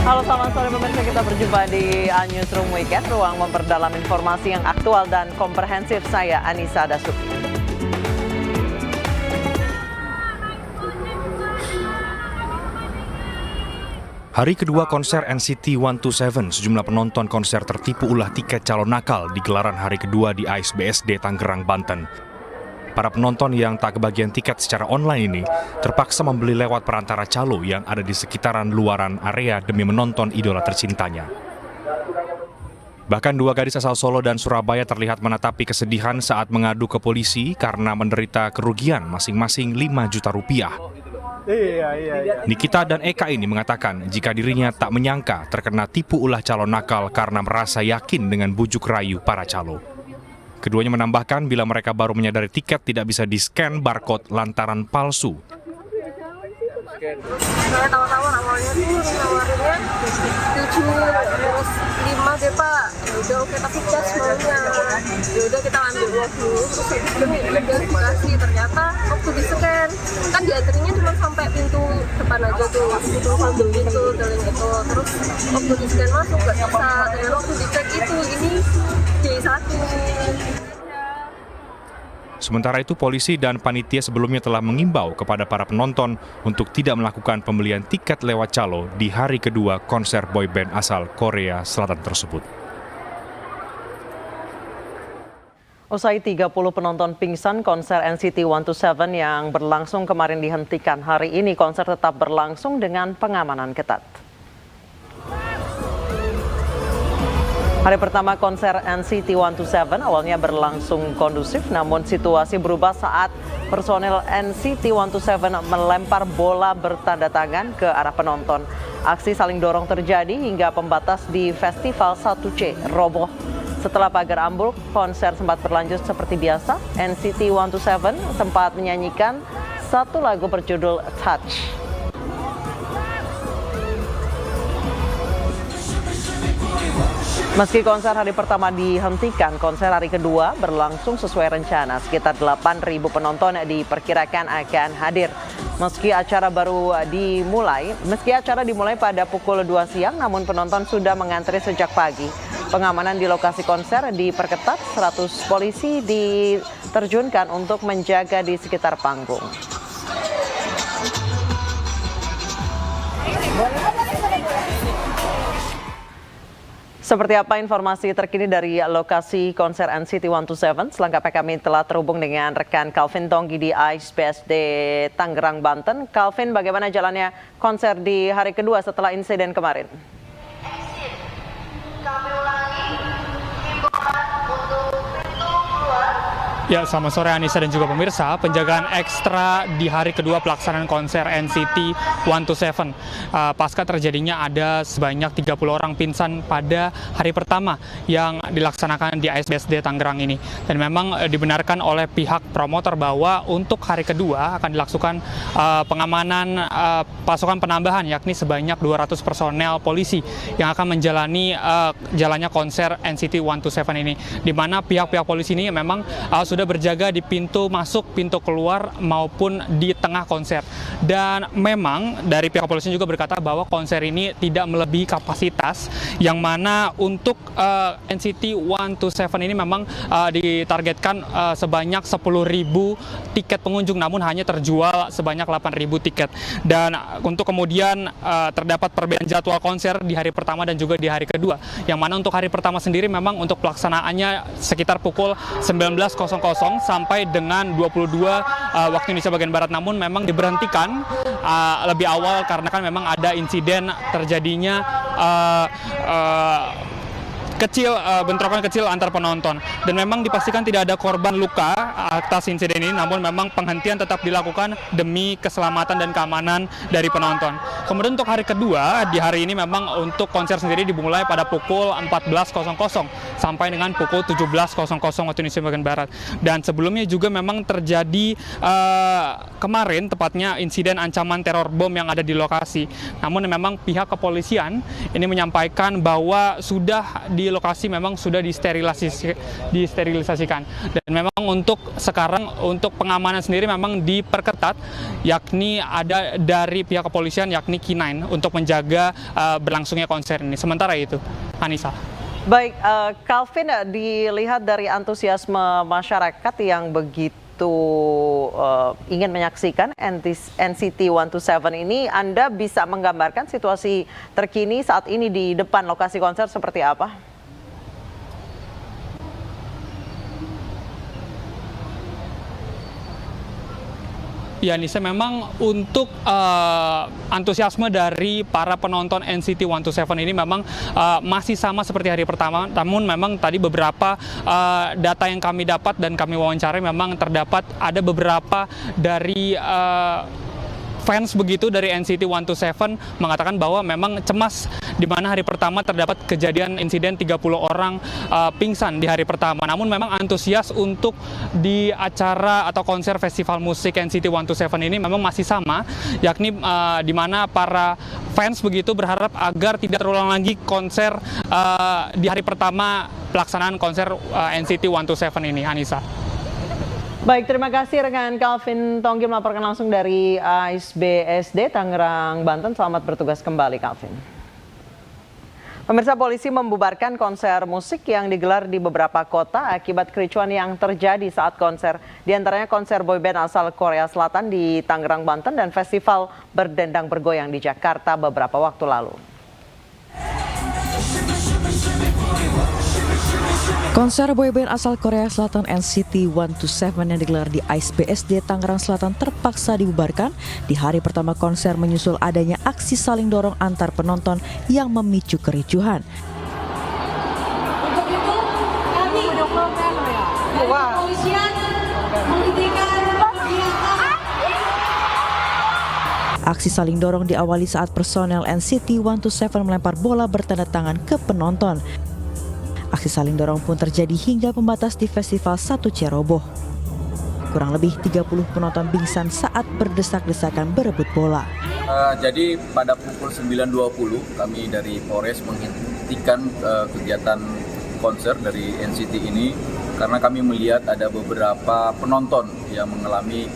Halo, selamat sore pemirsa, kita berjumpa di Newsroom Weekend, ruang memperdalam informasi yang aktual dan komprehensif. Saya Anissa Dasuki. Hari kedua konser NCT 127, sejumlah penonton konser tertipu ulah tiket calon nakal di gelaran hari kedua di AIS BSD Tangerang, Banten. Para penonton yang tak kebagian tiket secara online ini terpaksa membeli lewat perantara calo yang ada di sekitaran luaran area demi menonton idola tercintanya. Bahkan dua gadis asal Solo dan Surabaya terlihat menatapi kesedihan saat mengadu ke polisi karena menderita kerugian masing-masing 5 juta rupiah. Nikita dan Eka ini mengatakan jika dirinya tak menyangka terkena tipu ulah calon nakal karena merasa yakin dengan bujuk rayu para calo. Keduanya menambahkan bila mereka baru menyadari tiket tidak bisa di-scan barcode lantaran palsu. Saya tawar-tawar awalnya tuh nawarinnya 7 terus 5 deh Pak. Udah oke, tapi cash maunya. Udah kita ambil 20 terus habis ini udah dikasih, ternyata waktu di-scan kan diantrinya cuma sampai pintu depan aja tuh, pintu sambil gitu, jalan gitu. Terus waktu di-scan masuk nggak bisa, dan waktu dicek itu ini J1. Sementara itu, polisi dan panitia sebelumnya telah mengimbau kepada para penonton untuk tidak melakukan pembelian tiket lewat calo di hari kedua konser boyband asal Korea Selatan tersebut. Usai 30 penonton pingsan konser NCT 127 yang berlangsung kemarin dihentikan, hari ini konser tetap berlangsung dengan pengamanan ketat. Hari pertama konser NCT 127 awalnya berlangsung kondusif, namun situasi berubah saat personel NCT 127 melempar bola bertanda tangan ke arah penonton. Aksi saling dorong terjadi hingga pembatas di Festival 1C roboh. Setelah pagar ambruk, konser sempat berlanjut seperti biasa. NCT 127 sempat menyanyikan satu lagu berjudul Touch. Meski konser hari pertama dihentikan, konser hari kedua berlangsung sesuai rencana. Sekitar 8.000 penonton diperkirakan akan hadir. Meski acara dimulai pada pukul 2 siang, namun penonton sudah mengantri sejak pagi. Pengamanan di lokasi konser diperketat, 100 polisi diterjunkan untuk menjaga di sekitar panggung. Seperti apa informasi terkini dari lokasi konser NCT 127? Selengkapnya kami telah terhubung dengan rekan Calvin Tonggi di AIS BSD Tangerang, Banten. Calvin, bagaimana jalannya konser di hari kedua setelah insiden kemarin? Ya, selamat sore Anissa dan juga pemirsa. Penjagaan ekstra di hari kedua pelaksanaan konser NCT 127. Pasca terjadinya ada sebanyak 30 orang pingsan pada hari pertama yang dilaksanakan di AIS BSD Tangerang ini. Dan memang dibenarkan oleh pihak promotor bahwa untuk hari kedua akan dilakukan pengamanan pasukan penambahan, yakni sebanyak 200 personel polisi yang akan menjalani jalannya konser NCT 127 ini. Di mana pihak-pihak polisi ini memang sudah berjaga di pintu masuk, pintu keluar maupun di tengah konser. Dan memang dari pihak polisi juga berkata bahwa konser ini tidak melebihi kapasitas, yang mana untuk NCT 127 ini memang ditargetkan sebanyak 10.000 tiket pengunjung, namun hanya terjual sebanyak 8.000 tiket. Dan untuk kemudian terdapat perbedaan jadwal konser di hari pertama dan juga di hari kedua, yang mana untuk hari pertama sendiri memang untuk pelaksanaannya sekitar pukul 19.00 sampai dengan 22 waktu Indonesia bagian Barat, namun memang diberhentikan lebih awal karena kan memang ada insiden terjadinya bentrokan kecil antar penonton, dan memang dipastikan tidak ada korban luka atas insiden ini, namun memang penghentian tetap dilakukan demi keselamatan dan keamanan dari penonton. Kemudian untuk hari kedua di hari ini memang untuk konser sendiri dimulai pada pukul 14.00 sampai dengan pukul 17.00 waktu Indonesia bagian Barat. Dan sebelumnya juga memang terjadi kemarin tepatnya insiden ancaman teror bom yang ada di lokasi. Namun memang pihak kepolisian ini menyampaikan bahwa sudah dilakukan lokasi memang sudah disterilisasikan. Dan memang untuk sekarang untuk pengamanan sendiri memang diperketat, yakni ada dari pihak kepolisian yakni K9 untuk menjaga berlangsungnya konser ini. Sementara itu, Anissa. Baik, Calvin, dilihat dari antusiasme masyarakat yang begitu ingin menyaksikan NCT 127 ini, Anda bisa menggambarkan situasi terkini saat ini di depan lokasi konser seperti apa? Ya, Nisa, memang untuk antusiasme dari para penonton NCT 127 ini memang masih sama seperti hari pertama, namun memang tadi beberapa data yang kami dapat dan kami wawancarai memang terdapat ada beberapa dari fans begitu dari NCT 127 mengatakan bahwa memang cemas di mana hari pertama terdapat kejadian insiden 30 orang pingsan di hari pertama. Namun memang antusias untuk di acara atau konser festival musik NCT 127 ini memang masih sama, yakni di mana para fans begitu berharap agar tidak terulang lagi konser di hari pertama pelaksanaan konser NCT 127 ini, Anissa. Baik, terima kasih rekan Calvin Tonggim melaporkan langsung dari AISBSD Tangerang, Banten. Selamat bertugas kembali, Calvin. Pemirsa, polisi membubarkan konser musik yang digelar di beberapa kota akibat kericuan yang terjadi saat konser. Di antaranya konser boyband asal Korea Selatan di Tangerang, Banten dan festival berdendang bergoyang di Jakarta beberapa waktu lalu. Konser boyband asal Korea Selatan NCT 127 yang digelar di AISBSD Tangerang Selatan terpaksa dibubarkan di hari pertama konser menyusul adanya aksi saling dorong antar penonton yang memicu kericuhan. Untuk itu kami kepolisian menghentikan kegiatan. Aksi saling dorong diawali saat personel NCT 127 melempar bola bertanda tangan ke penonton. Aksi saling dorong pun terjadi hingga pembatas di festival 1C roboh. Kurang lebih 30 penonton pingsan saat berdesak-desakan berebut bola. Jadi pada pukul 9.20 kami dari Polres menghentikan kegiatan konser dari NCT ini karena kami melihat ada beberapa penonton yang mengalami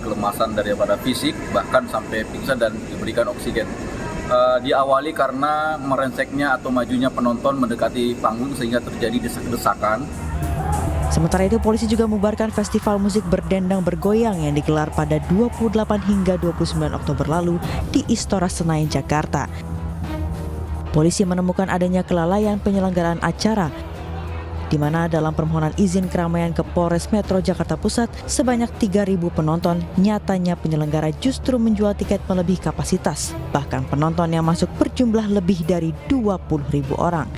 kelemasan daripada fisik, bahkan sampai pingsan dan diberikan oksigen. Diawali karena merenseknya atau majunya penonton mendekati panggung sehingga terjadi desak-desakan. Sementara itu, polisi juga membubarkan festival musik berdendang bergoyang yang digelar pada 28 hingga 29 Oktober lalu di Istora Senayan, Jakarta. Polisi menemukan adanya kelalaian penyelenggaraan acara, di mana dalam permohonan izin keramaian ke Polres Metro Jakarta Pusat sebanyak 3.000 penonton, nyatanya penyelenggara justru menjual tiket melebihi kapasitas. Bahkan penonton yang masuk berjumlah lebih dari 20.000 orang.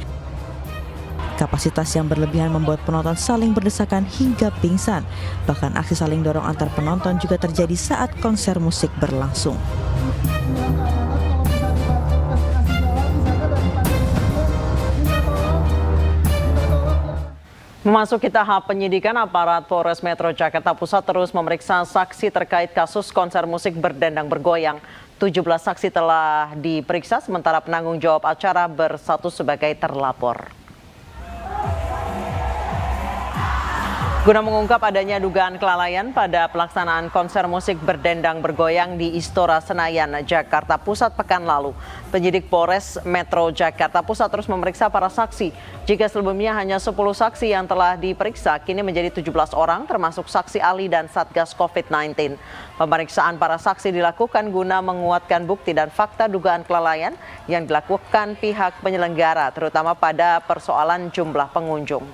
Kapasitas yang berlebihan membuat penonton saling berdesakan hingga pingsan. Bahkan aksi saling dorong antar penonton juga terjadi saat konser musik berlangsung. Memasuki tahap penyidikan, aparat Polres Metro Jakarta Pusat terus memeriksa saksi terkait kasus konser musik berdendang bergoyang. 17 saksi telah diperiksa, sementara penanggung jawab acara berstatus sebagai terlapor. Guna mengungkap adanya dugaan kelalaian pada pelaksanaan konser musik berdendang bergoyang di Istora Senayan, Jakarta Pusat pekan lalu, penyidik Polres Metro Jakarta Pusat terus memeriksa para saksi. Jika sebelumnya hanya 10 saksi yang telah diperiksa, kini menjadi 17 orang termasuk saksi ahli dan Satgas COVID-19. Pemeriksaan para saksi dilakukan guna menguatkan bukti dan fakta dugaan kelalaian yang dilakukan pihak penyelenggara, terutama pada persoalan jumlah pengunjung.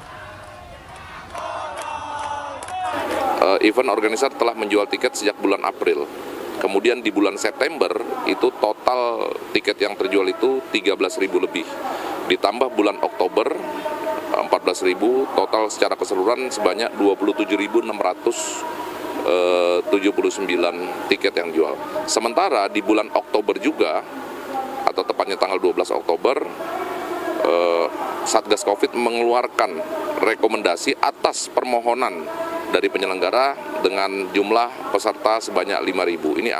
Event organizer telah menjual tiket sejak bulan April. Kemudian di bulan September itu total tiket yang terjual itu 13.000 lebih. Ditambah bulan Oktober 14.000, total secara keseluruhan sebanyak 27.679 tiket yang jual. Sementara di bulan Oktober juga, atau tepatnya tanggal 12 Oktober, Satgas Covid mengeluarkan rekomendasi atas permohonan dari penyelenggara dengan jumlah peserta sebanyak 5.000. Ini